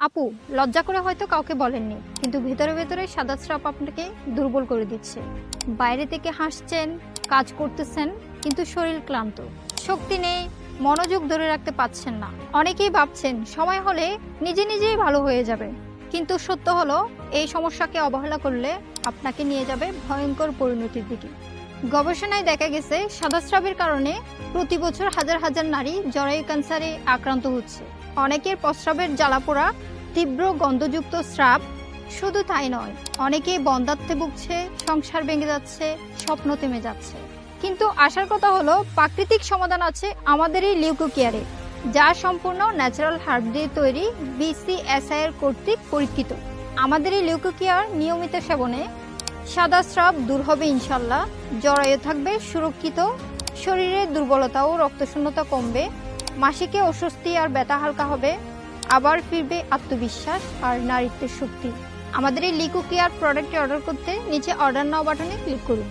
আপু, লজ্জা করে হয়তো কাউকে বলেননি, কিন্তু ভেতরে ভেতরে সাদা স্রাব আপনাকে দুর্বল করে দিচ্ছে। বাইরে থেকে হাসছেন, কাজ করতেছেন, কিন্তু শরীর ক্লান্ত, শক্তি নেই, মনোযোগ ধরে রাখতে পারছেন না। অনেকেই ভাবছেন সময় হলে নিজে নিজেই ভালো হয়ে যাবে, কিন্তু সত্য হলো এই সমস্যাকে অবহেলা করলে আপনাকে নিয়ে যাবে ভয়ঙ্কর পরিণতির দিকে। গবেষণায় দেখা গেছে সাদা স্রাবের কারণে প্রতি বছর হাজার হাজার নারী জরায়ু ক্যান্সারে আক্রান্ত হচ্ছে। অনেকের প্রস্রাবের জ্বালাপোড়া, তীব্র গন্ধযুক্ত স্রাব, শুধু তাই নয়, অনেকেই বন্ধ্যাত্বে ভুগছে, সংসার ভেঙে যাচ্ছে, স্বপ্ন থেমে যাচ্ছে। কিন্তু আসার কথা হলো প্রাকৃতিক সমাধান আছে আমাদের এই লিউকোকেয়ারে, যা সম্পূর্ণ ন্যাচারাল হার্ব দিয়ে তৈরি, BCSI এর কর্তৃক পরীক্ষিত। আমাদের এই লিউকোকেয়ার নিয়মিত সেবনে সাদা স্রাব দূর হবে ইনশাল্লাহ, জরায়ু থাকবে সুরক্ষিত, শরীরের দুর্বলতা ও রক্তশূন্যতা কমবে, মাসিকে অস্বস্তি আর ব্যথা হালকা হবে, আবার ফিরবে আত্মবিশ্বাস আর নারীত্বের শক্তি। আমাদের এই লিউকোকেয়ার প্রোডাক্টটি অর্ডার করতে নিচে অর্ডার নাও বাটনে ক্লিক করুন।